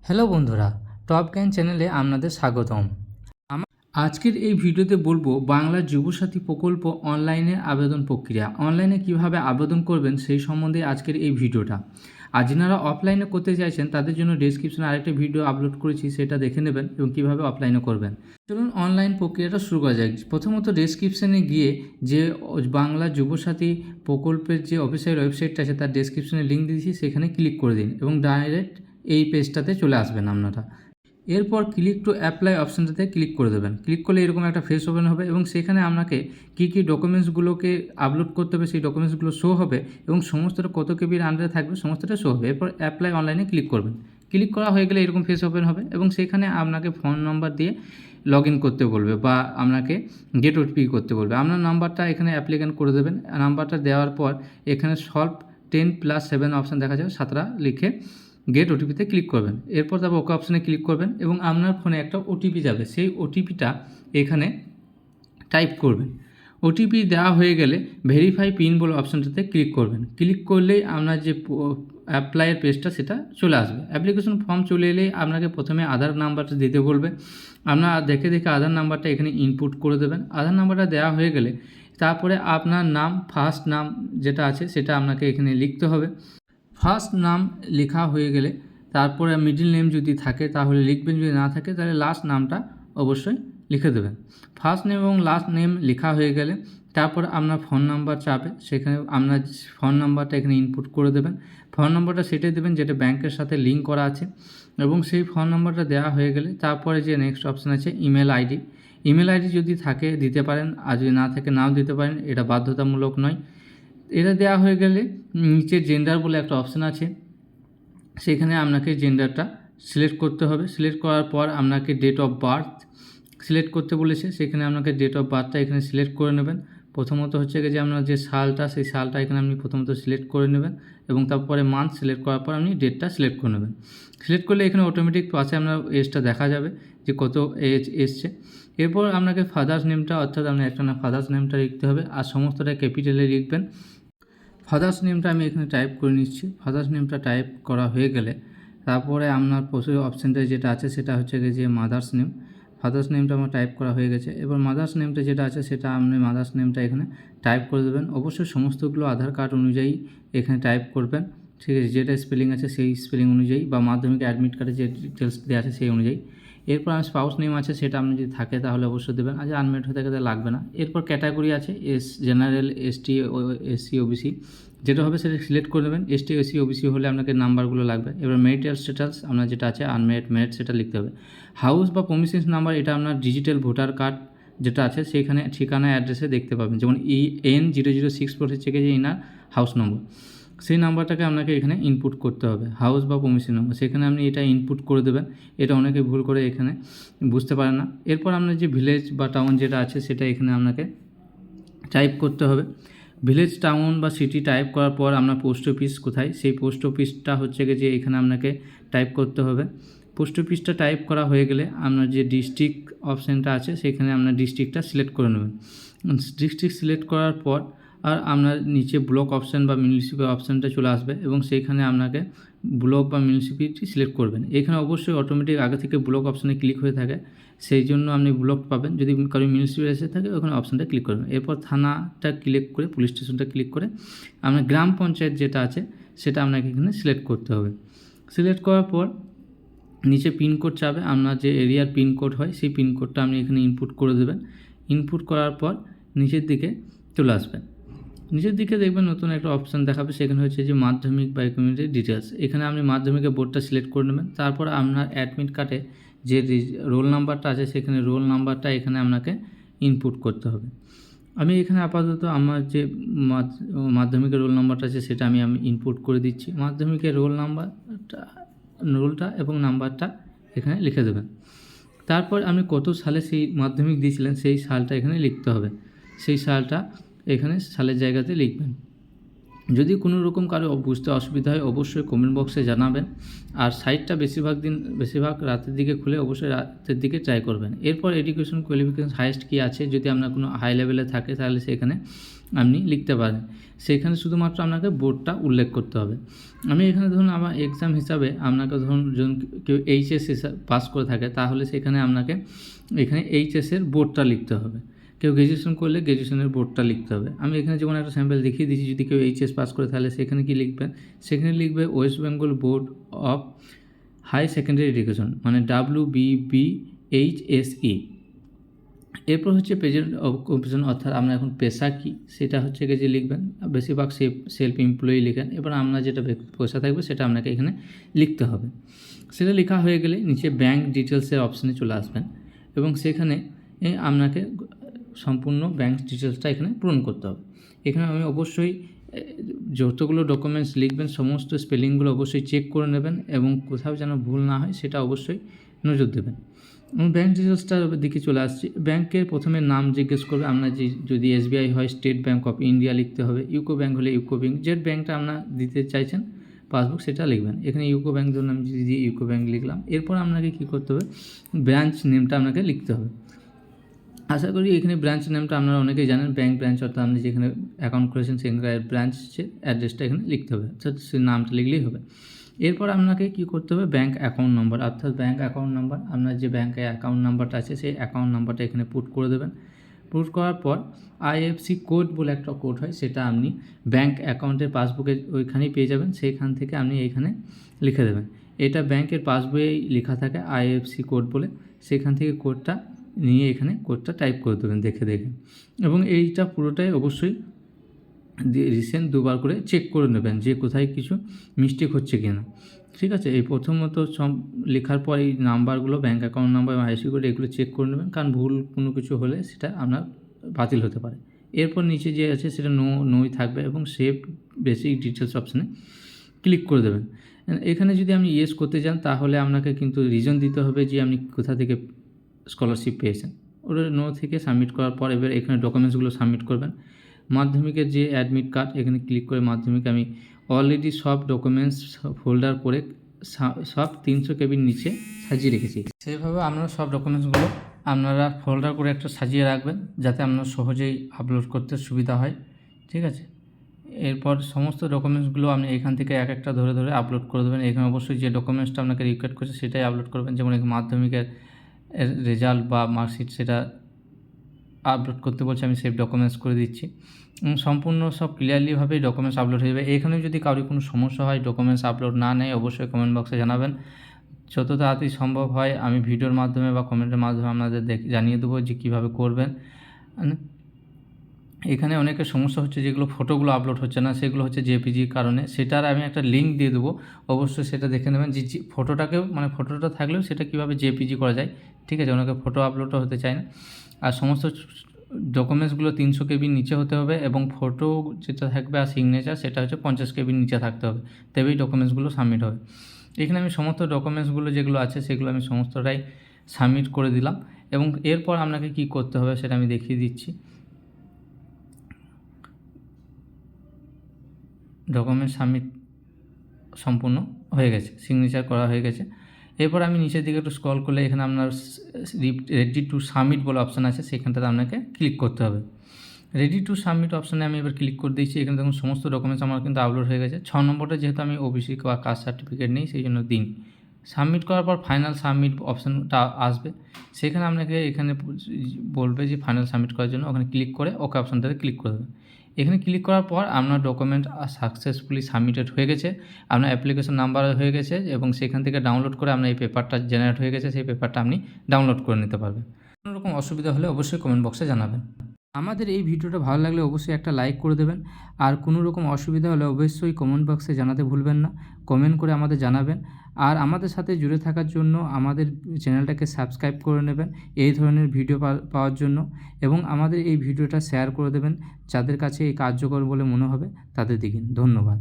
Hello বন্ধুরা, top জ্ঞান চ্যানেলে আপনাদের স্বাগতম। আজকের এই ভিডিওতে বলবো বাংলা যুবসাথী প্রকল্প অনলাইনে আবেদন প্রক্রিয়া। অনলাইনে কিভাবে আবেদন করবেন সেই সম্বন্ধে আজকের এই ভিডিওটা। আর যারা অফলাইনে করতে চাইছেন তাদের জন্য ডেসক্রিপশনে আরেকটা ভিডিও আপলোড করেছি, সেটা দেখে নেবেন এবং কীভাবে অফলাইনে করবেন। চলুন অনলাইন প্রক্রিয়াটা শুরু করা যায়। প্রথমত ডেসক্রিপশনে গিয়ে যে বাংলা যুবসাথী প্রকল্পের যে অফিসিয়াল ওয়েবসাইটটা আছে তার ডেসক্রিপশনে লিঙ্ক দিয়েছি, সেখানে ক্লিক করে দিন এবং ডাইরেক্ট এই পেজটাতে চলে আসবেন আপনারা। এরপর ক্লিক টু অ্যাপ্লাই অপশানটাতে ক্লিক করে দেবেন। ক্লিক করলে এরকম একটা ফেস ওপেন হবে এবং সেখানে আপনাকে কী কী ডকুমেন্টসগুলোকে আপলোড করতে হবে সেই ডকুমেন্টসগুলো শো হবে এবং সমস্তটা কত কেবির আন্ডারে থাকবে সমস্তটা শো হবে। এরপর অ্যাপ্লাই অনলাইনে ক্লিক করবেন। ক্লিক করা হয়ে গেলে এরকম ফেস ওপেন হবে এবং সেখানে আপনাকে ফোন নাম্বার দিয়ে লগ ইন করতে বলবে বা আপনাকে গেট ওটিপি করতে বলবে। আপনার নাম্বারটা এখানে অ্যাপ্লিকেন্ট করে দেবেন। নাম্বারটা দেওয়ার পর এখানে সলভ 10+7 অপশান দেখা যাবে, 7টা লিখে গেট ওটিপিতে ক্লিক করবেন। এরপর তারপর ওকে অপশানে ক্লিক করবেন এবং আপনার ফোনে একটা ওটিপি যাবে, সেই ওটিপিটা এখানে টাইপ করবেন। ওটিপি দেওয়া হয়ে গেলে ভেরিফাই পিন বলে অপশানটাতে ক্লিক করবেন। ক্লিক করলেই আপনার যে অ্যাপ্লাইয়ের পেজটা সেটা চলে আসবে। অ্যাপ্লিকেশন ফর্ম চলে এলেই আপনাকে প্রথমে আধার নাম্বারটা দিতে বলবে। আপনার দেখে আধার নাম্বারটা এখানে ইনপুট করে দেবেন। আধার নাম্বারটা দেওয়া হয়ে গেলে তারপরে আপনার নাম, ফার্স্ট নাম যেটা আছে সেটা আপনাকে এখানে লিখতে হবে। ফার্স্ট নাম লেখা হয়ে গেলে তারপরে মিডল নেম যদি থাকে তাহলে লিখবেন, যদি না থাকে তাহলে লাস্ট নামটা অবশ্যই লিখে দেবেন। ফার্স্ট নেম এবং লাস্ট নেম লেখা হয়ে গেলে তারপর আপনার ফোন নাম্বার চাবে, সেখানে আপনার ফোন নাম্বারটা এখানে ইনপুট করে দেবেন। ফোন নাম্বারটা সেটাই দেবেন যেটা ব্যাংকের সাথে লিঙ্ক করা আছে এবং সেই ফোন নাম্বারটা দেওয়া হয়ে গেলে তারপরে যে নেক্সট অপশান আছে ইমেল আইডি। ইমেল আইডি যদি থাকে দিতে পারেন, আর যদি না থাকে নাও দিতে পারেন, এটা বাধ্যতামূলক নয়। এটা দেওয়া হয়ে গেলে নিচে জেন্ডার বলে একটা অপশান আছে, সেখানে আপনাকে জেন্ডারটা সিলেক্ট করতে হবে। সিলেক্ট করার পর আপনাকে ডেট অফ বার্থ সিলেক্ট করতে বলেছে, সেখানে আপনাকে ডেট অফ বার্থটা এখানে সিলেক্ট করে নেবেন। প্রথমত হচ্ছে যে আপনার যে সালটা, সেই সালটা এখানে আপনি প্রথমত সিলেক্ট করে নেবেন এবং তারপরে মান্থ সিলেক্ট করার পর আপনি ডেটটা সিলেক্ট করে নেবেন। সিলেক্ট করলে এখানে অটোমেটিক পাশে আপনার এজটা দেখা যাবে যে কত এজ এসছে। এরপর আপনাকে ফাদার্স নেমটা, অর্থাৎ আপনার একটা না ফাদার্স নেমটা লিখতে হবে আর সমস্তটা ক্যাপিটালে লিখবেন। ফাদার্স নেমটা আমি এখানে টাইপ করে নিচ্ছি। ফাদার্স নেমটা টাইপ করা হয়ে গেলে তারপরে আপনার প্রচুর অপশানটা যেটা আছে সেটা হচ্ছে যে মাদার্স নেম। ফাদার্স নেমটা আমার টাইপ করা হয়ে গেছে। এবার মাদার্স নেমটা যেটা আছে সেটা আপনি মাদার্স নেমটা এখানে টাইপ করে দেবেন। অবশ্যই সমস্তগুলো আধার কার্ড অনুযায়ী এখানে টাইপ করবেন, ঠিক আছে, যেটা স্পেলিং আছে সেই স্পেলিং অনুযায়ী বা মাধ্যমিক অ্যাডমিট কার্ডে যে ডিটেলস দেওয়া আছে সেই অনুযায়ী। এরপর আমি স্পাউস নেম আছে সেটা আপনি যদি থাকে তাহলে অবশ্যই দেবেন, আর আনমেরিড হয়ে থাকে তাহলে লাগবে না। এরপর ক্যাটাগরি আছে জেনারেল, এসটি, এসসি, ওবিসি, যেটা হবে সেটা সিলেক্ট করে নেবেন। এসটি, এসসি, ওবিসি হলে আপনাকে নাম্বারগুলো লাগবে। এবার মেরিটাল স্ট্যাটাস আপনার যেটা আছে আনমেরিড, মেরিট সেটা লিখতে হবে। হাউস বা প্রমিসেন্স নাম্বার, এটা আপনার ডিজিটাল ভোটার কার্ড যেটা আছে সেইখানে ঠিকানা অ্যাড্রেসে দেখতে পাবেন, যেমন EN0064 হচ্ছে যে ইনার হাউস নম্বর, সেই নাম্বারটাকে আপনাকে এখানে ইনপুট করতে হবে। হাউস বা পারমিশন নম্বর, সেখানে আপনি এটা ইনপুট করে দেবেন। এটা অনেকে ভুল করে এখানে বুঝতে পারেন না। এরপর আপনার যে ভিলেজ বা টাউন যেটা আছে সেটা এখানে আপনাকে টাইপ করতে হবে। ভিলেজ, টাউন বা সিটি টাইপ করার পর আপনার পোস্ট অফিস কোথায়, সেই পোস্ট অফিসটা হচ্ছে যে এখানে আপনাকে টাইপ করতে হবে। পোস্ট অফিসটা টাইপ করা হয়ে গেলে আপনার যে ডিস্ট্রিক্ট অপশানটা আছে সেখানে আপনার ডিস্ট্রিক্টটা সিলেক্ট করে নেবেন। ডিস্ট্রিক্ট সিলেক্ট করার পর আর আপনার নিচে ব্লক অপশান বা মিউনিসিপ্যাল অপশানটা চলে আসবে এবং সেইখানে আপনাকে ব্লক বা মিউনিসিপ্যালিটি সিলেক্ট করবেন। এখানে অবশ্যই অটোমেটিক আগে থেকে ব্লক অপশানে ক্লিক হয়ে থাকে, সেই জন্য আপনি ব্লক পাবেন। যদি কারো মিউনিসিপ্যালিটি থাকে ওখানে অপশানটা ক্লিক করবেন। এরপর থানাটা ক্লিক করে, পুলিশ স্টেশনটা ক্লিক করে আপনার গ্রাম পঞ্চায়েত যেটা আছে সেটা আপনাকে এখানে সিলেক্ট করতে হবে। সিলেক্ট করার পর নিচে পিনকোড চাবে, আপনার যে এরিয়ার পিনকোড হয় সেই পিনকোডটা আপনি এখানে ইনপুট করে দেবেন। ইনপুট করার পর নিচের দিকে চলে আসবেন। নিচের দিকে দেখবেন নতুন একটা অপশান দেখাবে, সেখানে হচ্ছে যে মাধ্যমিক বা কমিউনিটি ডিটেলস। এখানে আপনি মাধ্যমিকের বোর্ডটা সিলেক্ট করে নেবেন। তারপর আপনার অ্যাডমিট কার্ডে যে রোল নাম্বারটা আছে সেখানে রোল নাম্বারটা এখানে আপনাকে ইনপুট করতে হবে। আমি এখানে আপাতত আমার যে মাধ্যমিকের রোল নাম্বারটা আছে সেটা আমি ইনপুট করে দিচ্ছি। মাধ্যমিকের রোলটা এবং নাম্বারটা এখানে লিখে দেবেন। তারপর আপনি কত সালে সেই মাধ্যমিক দিয়েছিলেন সেই সালটা এখানে লিখতে হবে। সেই সালটা এখানে সালের জায়গাতে লিখবেন। যদি কোনো রকম কারো বুঝতে অসুবিধা হয় অবশ্যই কমেন্ট বক্সে জানাবেন। আর সাইটটা বেশিরভাগ রাতের দিকে খুলে অবশ্যই রাতের দিকে ট্রাই করবেন। এরপর এডুকেশন কোয়ালিফিকেশন হাইয়েস্ট কী আছে, যদি আপনার কোনো হাই লেভেলে থাকে তাহলে সেখানে আপনি লিখতে পারেন। সেখানে শুধুমাত্র আপনাকে বোর্ডটা উল্লেখ করতে হবে। আমি এখানে ধরুন আমার এক্সাম হিসাবে আপনাকে ধরুন কেউ এইচএস পাস করে থাকে তাহলে সেখানে আপনাকে এখানে এইচএসের বোর্ডটা লিখতে হবে। কেউ গ্র্যাজুয়েশন করলে গ্র্যাজুয়েশনের বোর্ডটা লিখতে হবে। আমি এখানে যেমন একটা স্যাম্পল দেখিয়ে দিচ্ছি, যদি কেউ এইচএস পাস করে তাহলে সেখানে কি লিখবেন, সেখানে লিখবে West Bengal Board of Higher Secondary Education, মানে WBBHSE। এরপর হচ্ছে প্রেজেন্ট অকুপেশন, অর্থাৎ আপনার এখন পেশা কী সেটা হচ্ছে যে লিখবেন। বেশিরভাগ সেলফ এমপ্লয়ি লেখেন। এবার আপনার যেটা পেশা থাকবে সেটা আপনাকে এখানে লিখতে হবে। সেটা লেখা হয়ে গেলে নিচে ব্যাঙ্ক ডিটেলসের অপশানে চলে আসবেন এবং সেখানে আপনাকে সম্পূর্ণ ব্যাঙ্ক ডিটেলসটা এখানে পূরণ করতে হবে। এখানে আমি অবশ্যই যতগুলো ডকুমেন্টস লিখবেন সমস্ত স্পেলিংগুলো অবশ্যই চেক করে নেবেন এবং কোথাও যেন ভুল না হয় সেটা অবশ্যই নজর দেবেন। ব্যাঙ্ক ডিটেলসটার দিকে চলে আসছি। ব্যাংকের প্রথমে নাম জিজ্ঞেস করবে। আপনার যদি এসবিআই হয় স্টেট ব্যাঙ্ক অফ ইন্ডিয়া লিখতে হবে, ইউকো ব্যাঙ্ক হলে ইউকো ব্যাঙ্ক, যে ব্যাঙ্কটা আপনার দিতে চাইছেন পাসবুক সেটা লিখবেন। এখানে ইউকো ব্যাঙ্ক ধরুন আমি যদি ইউকো ব্যাঙ্ক লিখলাম। এরপর আপনাকে কী করতে হবে, ব্রাঞ্চ নেমটা আপনাকে লিখতে হবে। আশা করি এখানে ব্রাঞ্চ নেমটা আপনারা অনেকেই জানেন। ব্যাঙ্ক ব্রাঞ্চ অর্থাৎ আপনি যেখানে অ্যাকাউন্ট করেছেন সেখানকার ব্রাঞ্চের অ্যাড্রেসটা এখানে লিখতে হবে, অর্থাৎ সেই নামটা লিখলেই হবে। এরপর আপনাকে কী করতে হবে, ব্যাঙ্ক অ্যাকাউন্ট নম্বর, অর্থাৎ ব্যাঙ্ক অ্যাকাউন্ট নাম্বার, আপনার যে ব্যাঙ্কে অ্যাকাউন্ট নাম্বারটা আছে সেই অ্যাকাউন্ট নাম্বারটা এখানে পুট করে দেবেন। পুট করার পর IFSC কোড বলে একটা কোড হয়, সেটা আপনি ব্যাঙ্ক অ্যাকাউন্টের পাসবুকে ওইখানেই পেয়ে যাবেন। সেইখান থেকে আপনি এইখানে লিখে দেবেন। এটা ব্যাঙ্কের পাসবইয়েই লেখা থাকে IFSC কোড বলে, সেখান থেকে কোডটা নিয়ে এখানে কোডটা টাইপ করে দেবেন দেখে এবং এইটা পুরোটাই অবশ্যই রিসেন্ট দুবার করে চেক করে নেবেন যে কোথায় কিছু মিস্টেক হচ্ছে কি না। ঠিক আছে, এই প্রথমত সব লেখার পর এই নাম্বারগুলো ব্যাঙ্ক অ্যাকাউন্ট নাম্বার এবং IFSC কোড এগুলো চেক করে নেবেন, কারণ ভুল কোনো কিছু হলে সেটা আপনার বাতিল হতে পারে। এরপর নিচে যে আছে সেটা নোই থাকবে এবং সেভ বেসিক ডিটেলস অপশানে ক্লিক করে দেবেন। এখানে যদি আপনি ইয়েস করতে চান তাহলে আপনাকে কিন্তু রিজন দিতে হবে যে আপনি কোথা থেকে স্কলারশিপ পেয়েছেন। ওটা নো থেকে সাবমিট করার পর এবার এখানে ডকুমেন্টসগুলো সাবমিট করবেন। মাধ্যমিকের যে অ্যাডমিট কার্ড, এখানে ক্লিক করে মাধ্যমিক আমি অলরেডি সব ডকুমেন্টস ফোল্ডার করে সব 300 কেবির নিচে সাজিয়ে রেখেছি। সেইভাবে আপনারা সব ডকুমেন্টসগুলো আপনারা ফোল্ডার করে একটা সাজিয়ে রাখবেন যাতে আপনার সহজেই আপলোড করতে সুবিধা হয়। ঠিক আছে, এরপর সমস্ত ডকুমেন্টসগুলো আপনি এখান থেকে এক একটা ধরে ধরে আপলোড করে দেবেন। এখানে অবশ্যই যে ডকুমেন্টসটা আপনাকে রিকোয়ার করছে সেটাই আপলোড করবেন। যেমন এখানে মাধ্যমিকের রেজাল্ট বা মার্কশিট সেটা আপলোড করতে বলছে, আমি সেভ ডকুমেন্টস করে দিচ্ছি। সম্পূর্ণ সব ক্লিয়ারলিভাবে ডকুমেন্টস আপলোড হয়ে যাবে। এখানে যদি কারোর কোনো সমস্যা হয়, ডকুমেন্টস আপলোড না নেয়, অবশ্যই কমেন্ট বক্সে জানাবেন। যত তাড়াতাড়ি সম্ভব হয় আমি ভিডিওর মাধ্যমে বা কমেন্টের মাধ্যমে আপনাদের জানিয়ে দেবো যে কীভাবে করবেন। এখানে অনেকের সমস্যা হচ্ছে যেগুলো ফটোগুলো আপলোড হচ্ছে না, সেগুলো হচ্ছে জেপিজির কারণে। সেটার আমি একটা লিঙ্ক দিয়ে দেবো, অবশ্যই সেটা দেখে নেবেন যে ফটোটাকেও মানে ফটোটা থাকলেও সেটা কীভাবে জেপিজি করা যায়। ঠিক আছে, অনেকে ফটো আপলোডও হতে চায় না। আর সমস্ত ডকুমেন্টসগুলো 300 কেবির নিচে হতে হবে এবং ফটো যেটা থাকবে আর সিগনেচার সেটা হচ্ছে 50 কেবির নিচে থাকতে হবে, তবেই ডকুমেন্টসগুলো সাবমিট হবে। এখানে আমি সমস্ত ডকুমেন্টসগুলো যেগুলো আছে সেগুলো আমি সমস্তটাই সাবমিট করে দিলাম এবং এরপর আপনাকে কী করতে হবে সেটা আমি দেখিয়ে দিচ্ছি। ডকুমেন্ট সাবমিট সম্পূর্ণ হয়ে গেছে, সিগনেচার করা হয়ে গেছে। এরপর আমি নিচের দিকে একটু স্ক্রল করলে এখানে আপনার রেডি টু সাবমিট বলে অপশান আছে, সেখানটাতে আপনাকে ক্লিক করতে হবে। রেডি টু সাবমিট অপশানে আমি এবার ক্লিক করে দিয়েছি। এখানে দেখুন সমস্ত ডকুমেন্টস আমার কিন্তু আপলোড হয়ে গেছে। 6 নম্বরটা যেহেতু আমি ওবিসি বা কাস্ট সার্টিফিকেট নেই সেই জন্য দিন। সাবমিট করার পর ফাইনাল সাবমিট অপশানটা আসবে, সেখানে আপনাকে এখানে বলবে যে ফাইনাল সাবমিট করার জন্য ওখানে ক্লিক করে ওকে অপশানটাতে ক্লিক করে দেবেন। এখানে ক্লিক করার পর আপনার ডকুমেন্ট সাকসেসফুলি সাবমিটেড হয়ে গেছে, আপনার অ্যাপ্লিকেশন নাম্বার হয়ে গেছে এবং সেখান থেকে ডাউনলোড করে আপনার এই পেপারটা জেনারেট হয়ে গেছে, সেই পেপারটা আপনি ডাউনলোড করে নিতে পারবেন। কোনো রকম অসুবিধা হলে অবশ্যই কমেন্ট বক্সে জানাবেন। আমাদের এই ভিডিওটা ভালো লাগলে অবশ্যই একটা লাইক করে দেবেন, আর কোনো রকম অসুবিধা হলে অবশ্যই কমেন্ট বক্সে জানাতে ভুলবেন না। কমেন্ট করে আমাদের জানাবেন, আর আমাদের সাথে জুড়ে থাকার জন্য আমাদের চ্যানেলটাকে সাবস্ক্রাইব করে নেবেন এই ধরনের ভিডিও পাওয়ার জন্য, এবং আমাদের এই ভিডিওটা শেয়ার করে দেবেন যাদের কাছে এই কার্যকর বলে মনে হবে তাদের দিকে। ধন্যবাদ।